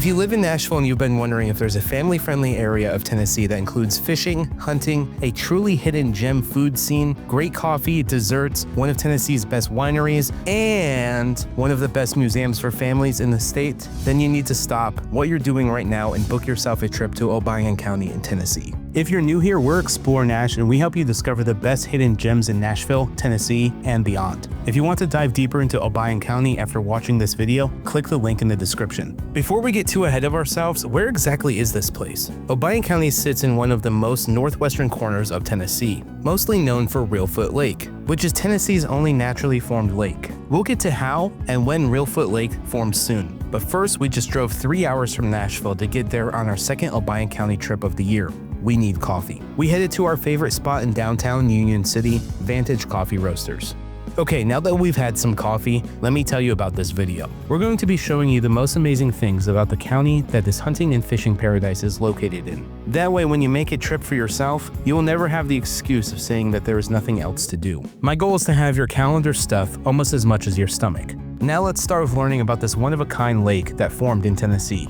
If you live in Nashville and you've been wondering if there's a family-friendly area of Tennessee that includes fishing, hunting, a truly hidden gem food scene, great coffee, desserts, one of Tennessee's best wineries, and one of the best museums for families in the state, then you need to stop what you're doing right now and book yourself a trip to Obion County in Tennessee. If you're new here, we're Explore Nash, and we help you discover the best hidden gems in Nashville, Tennessee, and beyond. If you want to dive deeper into Obion County after watching this video, click the link in the description. Before we get too ahead of ourselves, where exactly is this place? Obion County sits in one of the most northwestern corners of Tennessee, mostly known for Reelfoot Lake, which is Tennessee's only naturally formed lake. We'll get to how and when Reelfoot Lake formed soon, but first we just drove 3 hours from Nashville to get there on our second Obion County trip of the year. We need coffee. We headed to our favorite spot in downtown Union City, Vantage Coffee Roasters. Okay, now that we've had some coffee, let me tell you about this video. We're going to be showing you the most amazing things about the county that this hunting and fishing paradise is located in. That way, when you make a trip for yourself, you will never have the excuse of saying that there is nothing else to do. My goal is to have your calendar stuffed almost as much as your stomach. Now let's start with learning about this one-of-a-kind lake that formed in Tennessee.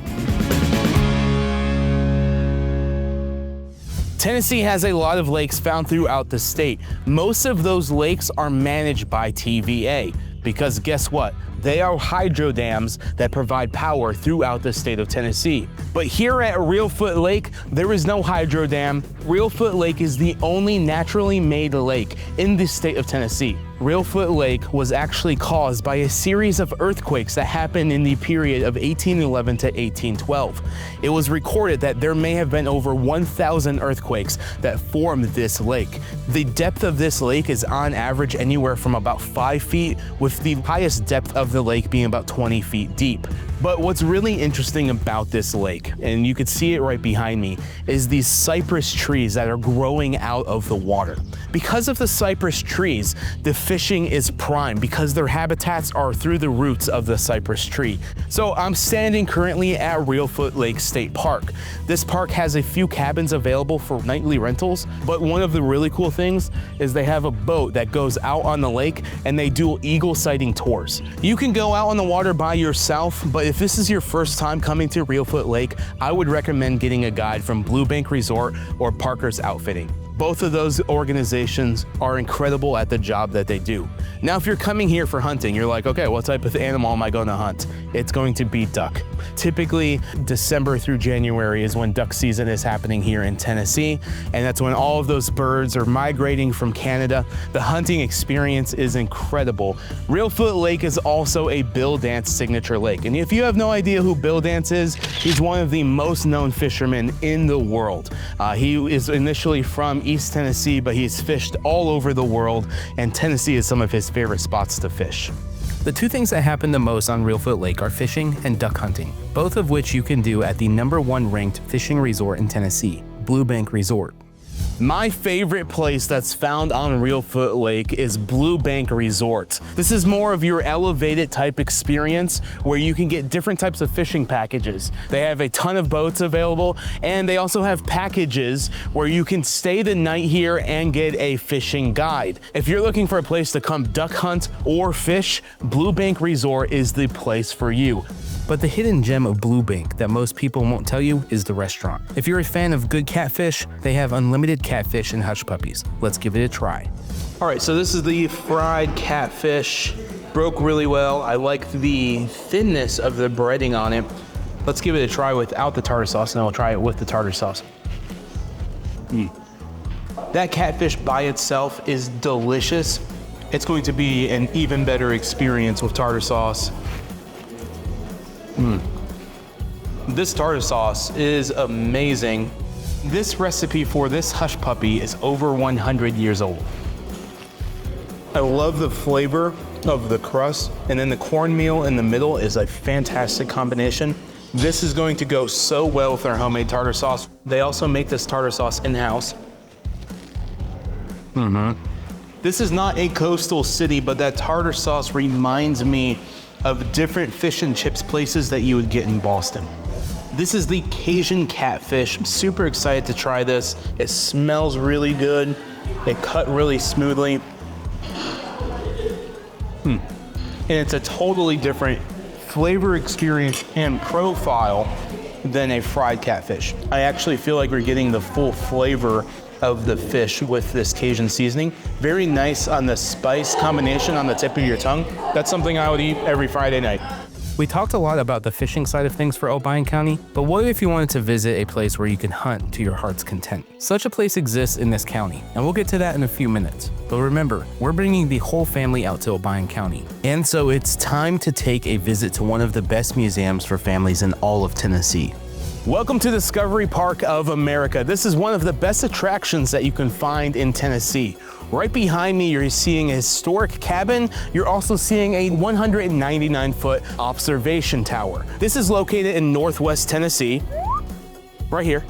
Tennessee has a lot of lakes found throughout the state. Most of those lakes are managed by TVA because guess what? They are hydro dams that provide power throughout the state of Tennessee. But here at Reelfoot Lake, there is no hydro dam. Reelfoot Lake is the only naturally made lake in the state of Tennessee. Reelfoot Lake was actually caused by a series of earthquakes that happened in the period of 1811 to 1812. It was recorded that there may have been over 1,000 earthquakes that formed this lake. The depth of this lake is on average anywhere from about 5 feet, with the highest depth of the lake being about 20 feet deep. But what's really interesting about this lake, and you can see it right behind me, is these cypress trees that are growing out of the water. Because of the cypress trees, the fishing is prime because their habitats are through the roots of the cypress tree. So I'm standing currently at Reelfoot Lake State Park. This park has a few cabins available for nightly rentals, but one of the really cool things is they have a boat that goes out on the lake and they do eagle sighting tours. You can go out on the water by yourself, but if this is your first time coming to Reelfoot Lake, I would recommend getting a guide from Blue Bank Resort or Parker's Outfitting. Both of those organizations are incredible at the job that they do. Now, if you're coming here for hunting, you're like, okay, what type of animal am I going to hunt? It's going to be duck. Typically, December through January is when duck season is happening here in Tennessee, and that's when all of those birds are migrating from Canada. The hunting experience is incredible. Reelfoot Lake is also a Bill Dance signature lake, and if you have no idea who Bill Dance is, he's one of the most known fishermen in the world. He is initially from East Tennessee, but he's fished all over the world, and Tennessee is some of his favorite spots to fish. The two things that happen the most on Reelfoot Lake are fishing and duck hunting, both of which you can do at the #1 ranked fishing resort in Tennessee, Blue Bank Resort. My favorite place that's found on Reelfoot Lake is Blue Bank Resort. This is more of your elevated type experience where you can get different types of fishing packages. They have a ton of boats available, and they also have packages where you can stay the night here and get a fishing guide. If you're looking for a place to come duck hunt or fish, Blue Bank Resort is the place for you. But the hidden gem of Blue Bank that most people won't tell you is the restaurant. If you're a fan of good catfish, they have unlimited catfish and hush puppies. Let's give it a try. All right, so this is the fried catfish. Broke really well. I like the thinness of the breading on it. Let's give it a try without the tartar sauce, and then we'll try it with the tartar sauce. That catfish by itself is delicious. It's going to be an even better experience with tartar sauce. This tartar sauce is amazing. This recipe for this hush puppy is over 100 years old. I love the flavor of the crust, and then the cornmeal in the middle is a fantastic combination. This is going to go so well with our homemade tartar sauce. They also make this tartar sauce in-house. This is not a coastal city, but that tartar sauce reminds me of different fish and chips places that you would get in Boston. This is the Cajun catfish. I'm super excited to try this. It smells really good. It cut really smoothly. And it's a totally different flavor experience and profile than a fried catfish. I actually feel like we're getting the full flavor of the fish with this Cajun seasoning. Very nice on the spice combination on the tip of your tongue. That's something I would eat every Friday night. We talked a lot about the fishing side of things for Obion County, but what if you wanted to visit a place where you can hunt to your heart's content? Such a place exists in this county, and we'll get to that in a few minutes. But remember, we're bringing the whole family out to Obion County. And so it's time to take a visit to one of the best museums for families in all of Tennessee. Welcome to Discovery Park of America. This is one of the best attractions that you can find in Tennessee. Right behind me, you're seeing a historic cabin. You're also seeing a 199-foot observation tower. This is located in Northwest Tennessee, right here.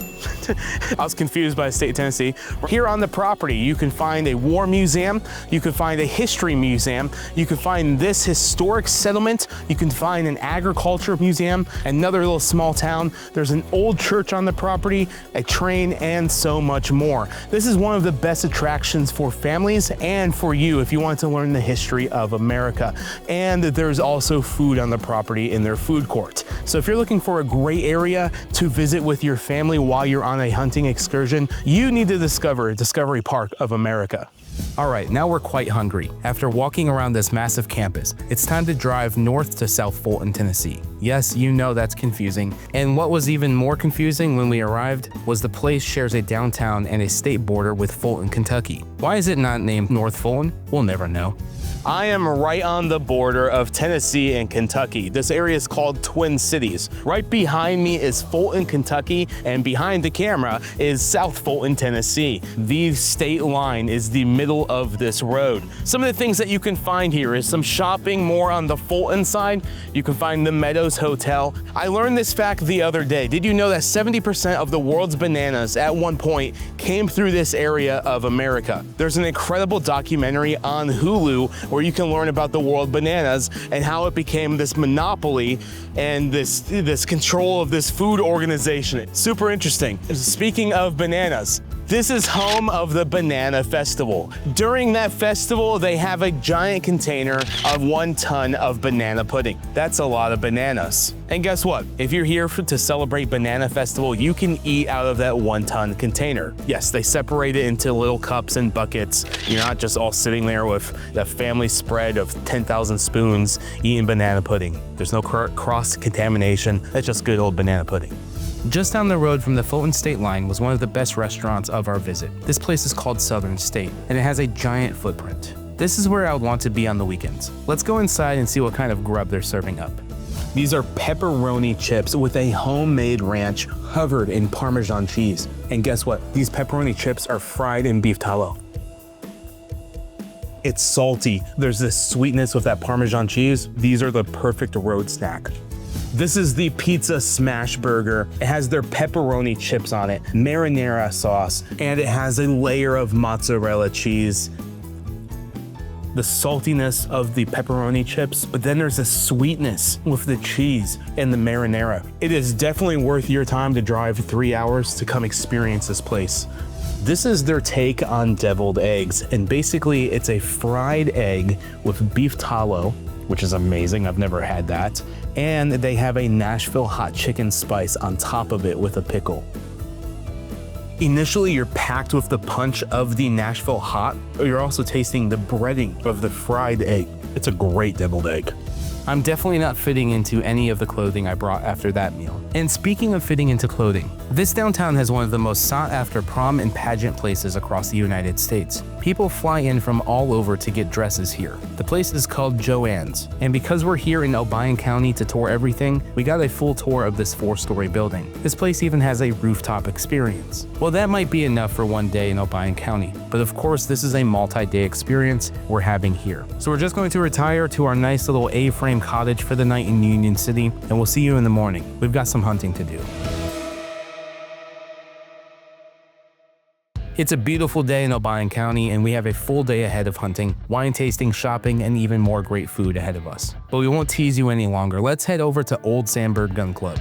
I was confused by the state of Tennessee. Here on the property, you can find a war museum, you can find a history museum, you can find this historic settlement, you can find an agriculture museum, another little small town. There's an old church on the property, a train, and so much more. This is one of the best attractions for families and for you if you want to learn the history of America. And there's also food on the property in their food court. So if you're looking for a great area to visit with your family while you're on a hunting excursion, you need to discover Discovery Park of America. All right, now we're quite hungry. After walking around this massive campus, it's time to drive north to South Fulton, Tennessee. Yes, you know that's confusing. And what was even more confusing when we arrived was the place shares a downtown and a state border with Fulton, Kentucky. Why is it not named North Fulton? We'll never know. I am right on the border of Tennessee and Kentucky. This area is called Twin Cities. Right behind me is Fulton, Kentucky, and behind the camera is South Fulton, Tennessee. The state line is the middle of this road. Some of the things that you can find here is some shopping more on the Fulton side. You can find the Meadows Hotel. I learned this fact the other day. Did you know that 70% of the world's bananas at one point came through this area of America? There's an incredible documentary on Hulu where you can learn about the world bananas and how it became this monopoly and this control of this food organization. Super interesting. Speaking of bananas, this is home of the Banana Festival. During that festival, they have a giant container of 1 ton of banana pudding. That's a lot of bananas. And guess what? If you're here to celebrate Banana Festival, you can eat out of that 1 ton container. Yes, they separate it into little cups and buckets. You're not just all sitting there with a family spread of 10,000 spoons eating banana pudding. There's no cross-contamination. It's just good old banana pudding. Just down the road from the Fulton state line was one of the best restaurants of our visit. This place is called Southern State, and it has a giant footprint. This is where I would want to be on the weekends. Let's go inside and see what kind of grub they're serving up. These are pepperoni chips with a homemade ranch covered in Parmesan cheese. And guess what? These pepperoni chips are fried in beef tallow. It's salty. There's this sweetness with that Parmesan cheese. These are the perfect road snack. This is the pizza smash burger. It has their pepperoni chips on it, marinara sauce, and it has a layer of mozzarella cheese. The saltiness of the pepperoni chips, but then there's a sweetness with the cheese and the marinara. It is definitely worth your time to drive 3 hours to come experience this place. This is their take on deviled eggs, and basically it's a fried egg with beef tallow, which is amazing. I've never had that. And they have a Nashville hot chicken spice on top of it with a pickle. Initially, you're packed with the punch of the Nashville hot, but you're also tasting the breading of the fried egg. It's a great deviled egg. I'm definitely not fitting into any of the clothing I brought after that meal. And speaking of fitting into clothing, this downtown has one of the most sought after prom and pageant places across the United States. People fly in from all over to get dresses here. The place is called Joann's, and because we're here in Obion County to tour everything, we got a full tour of this 4-story building. This place even has a rooftop experience. Well, that might be enough for one day in Obion County, but of course this is a multi-day experience we're having here. So we're just going to retire to our nice little A-frame cottage for the night in Union City, and we'll see you in the morning. We've got some hunting to do. It's a beautiful day in Obion County, and we have a full day ahead of hunting, wine tasting, shopping, and even more great food ahead of us. But we won't tease you any longer. Let's head over to Old Sandburg Gun Club.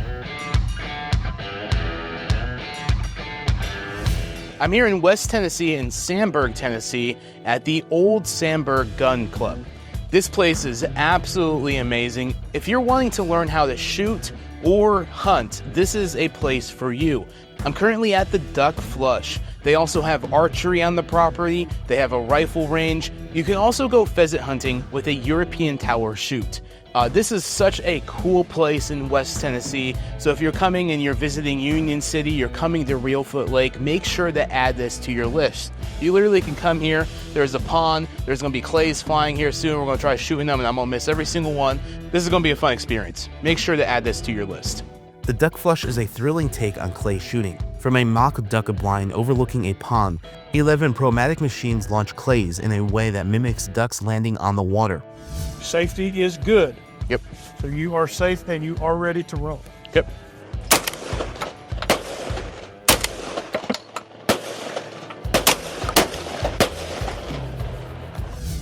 I'm here in West Tennessee in Sandburg, Tennessee at the Old Sandburg Gun Club. This place is absolutely amazing. If you're wanting to learn how to shoot or hunt, this is a place for you. I'm currently at the Duck Flush. They also have archery on the property. They have a rifle range. You can also go pheasant hunting with a European tower shoot. This is such a cool place in West Tennessee. So if you're coming and you're visiting Union City, you're coming to Reelfoot Lake, make sure to add this to your list. You literally can come here. There's a pond. There's gonna be clays flying here soon. We're gonna try shooting them and I'm gonna miss every single one. This is gonna be a fun experience. Make sure to add this to your list. The Duck Flush is a thrilling take on clay shooting. From a mock duck blind overlooking a pond, 11 Promatic machines launch clays in a way that mimics ducks landing on the water. Safety is good. Yep. So you are safe and you are ready to roll. Yep.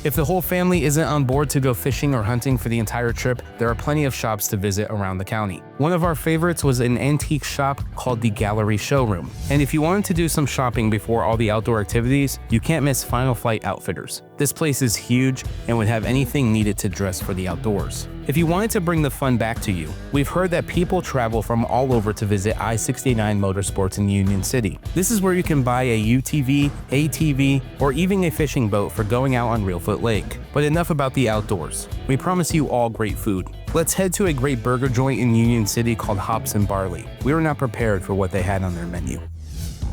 If the whole family isn't on board to go fishing or hunting for the entire trip, there are plenty of shops to visit around the county. One of our favorites was an antique shop called the Gallery Showroom. And if you wanted to do some shopping before all the outdoor activities, you can't miss Final Flight Outfitters. This place is huge and would have anything needed to dress for the outdoors. If you wanted to bring the fun back to you, we've heard that people travel from all over to visit I-69 Motorsports in Union City. This is where you can buy a UTV, ATV, or even a fishing boat for going out on Reelfoot Lake. But enough about the outdoors. We promise you all great food. Let's head to a great burger joint in Union City called Hops and Barley. We were not prepared for what they had on their menu.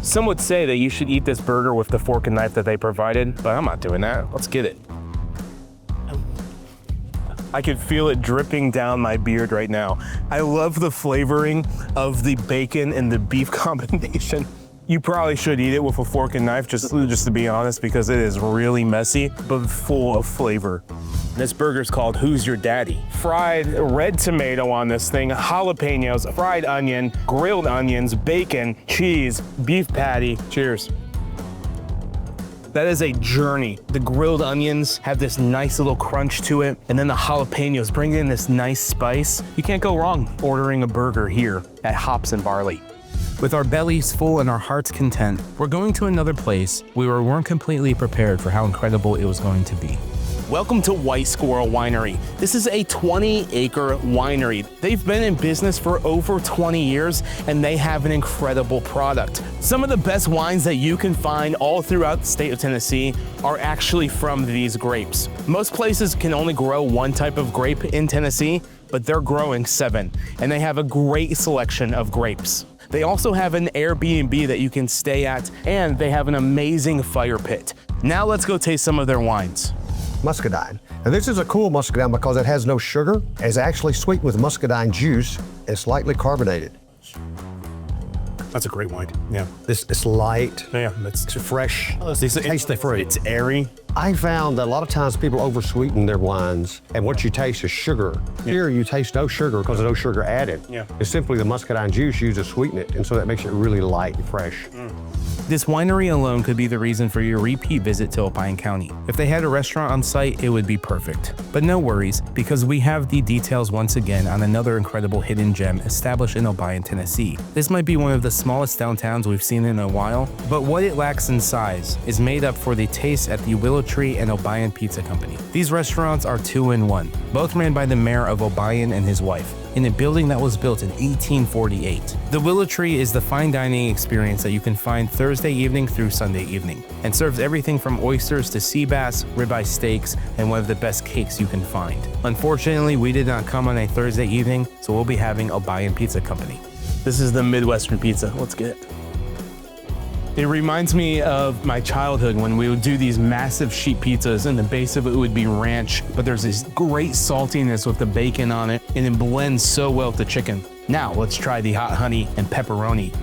Some would say that you should eat this burger with the fork and knife that they provided, but I'm not doing that. Let's get it. I could feel it dripping down my beard right now. I love the flavoring of the bacon and the beef combination. You probably should eat it with a fork and knife, just to be honest, because it is really messy, but full of flavor. This burger's called Who's Your Daddy? Fried red tomato on this thing, jalapenos, fried onion, grilled onions, bacon, cheese, beef patty. Cheers. That is a journey. The grilled onions have this nice little crunch to it, and then the jalapenos bring in this nice spice. You can't go wrong ordering a burger here at Hops and Barley. With our bellies full and our hearts content, we're going to another place where we weren't completely prepared for how incredible it was going to be. Welcome to White Squirrel Winery. This is a 20-acre winery. They've been in business for over 20 years, and they have an incredible product. Some of the best wines that you can find all throughout the state of Tennessee are actually from these grapes. Most places can only grow one type of grape in Tennessee, but they're growing 7, and they have a great selection of grapes. They also have an Airbnb that you can stay at, and they have an amazing fire pit. Now let's go taste some of their wines. Muscadine. Now this is a cool muscadine because it has no sugar. It's actually sweetened with muscadine juice and slightly carbonated. That's a great wine. Yeah. It's light. Yeah. It's fresh. Taste the fruit. It's airy. I found that a lot of times people over-sweeten their wines, and what you taste is sugar. Yeah. Here you taste no sugar because there's no sugar added. Yeah. It's simply the muscadine juice used to sweeten it, and so that makes it really light and fresh. This winery alone could be the reason for your repeat visit to Obion County. If they had a restaurant on site, it would be perfect. But no worries, because we have the details once again on another incredible hidden gem established in Obion, Tennessee. This might be one of the smallest downtowns we've seen in a while, but what it lacks in size is made up for the taste at the Willow Tree and Obion Pizza Company. These restaurants are 2-in-1, both ran by the mayor of Obion and his wife, in a building that was built in 1848. The Willow Tree is the fine dining experience that you can find Thursday evening through Sunday evening, and serves everything from oysters to sea bass, ribeye steaks, and one of the best cakes you can find. Unfortunately, we did not come on a Thursday evening, so we'll be having Obion Pizza Company. This is the Midwestern pizza. Let's get it. It reminds me of my childhood when we would do these massive sheet pizzas and the base of it would be ranch, but there's this great saltiness with the bacon on it and it blends so well with the chicken. Now let's try the hot honey and pepperoni.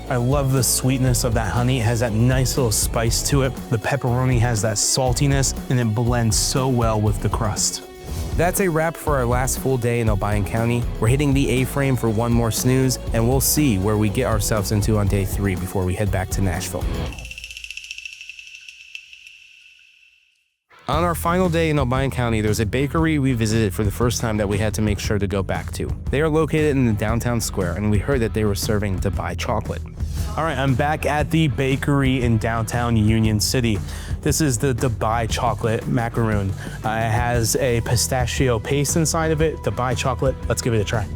I love the sweetness of that honey. It has that nice little spice to it. The pepperoni has that saltiness and it blends so well with the crust. That's a wrap for our last full day in Obion County. We're hitting the A-frame for one more snooze, and we'll see where we get ourselves into on day 3 before we head back to Nashville. On our final day in Obion County, there's a bakery we visited for the first time that we had to make sure to go back to. They are located in the downtown square, and we heard that they were serving Dubai chocolate. All right, I'm back at the bakery in downtown Union City. This is the Dubai chocolate macaroon. It has a pistachio paste inside of it, Dubai chocolate. Let's give it a try.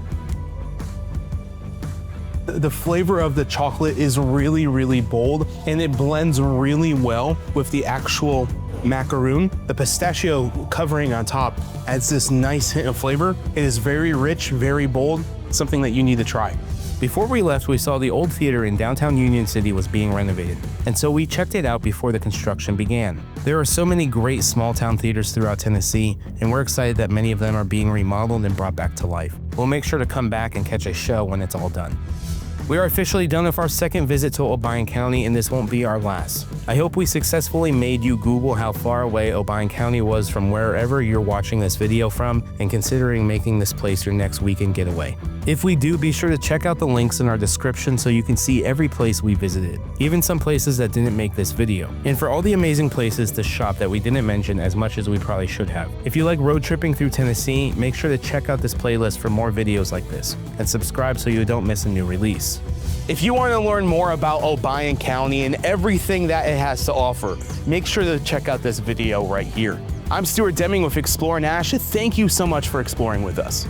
The flavor of the chocolate is really, really bold, and it blends really well with the actual macaroon. The pistachio covering on top adds this nice hint of flavor. It is very rich, very bold, something that you need to try. Before we left, we saw the old theater in downtown Union City was being renovated, and so we checked it out before the construction began. There are so many great small town theaters throughout Tennessee, and we're excited that many of them are being remodeled and brought back to life. We'll make sure to come back and catch a show when it's all done. We are officially done with our second visit to Obion County, and this won't be our last. I hope we successfully made you Google how far away Obion County was from wherever you're watching this video from and considering making this place your next weekend getaway. If we do, be sure to check out the links in our description so you can see every place we visited, even some places that didn't make this video. And for all the amazing places to shop that we didn't mention as much as we probably should have. If you like road tripping through Tennessee, make sure to check out this playlist for more videos like this, and subscribe so you don't miss a new release. If you want to learn more about Obion County and everything that it has to offer, make sure to check out this video right here. I'm Stuart Deming with Explore Nash. Thank you so much for exploring with us.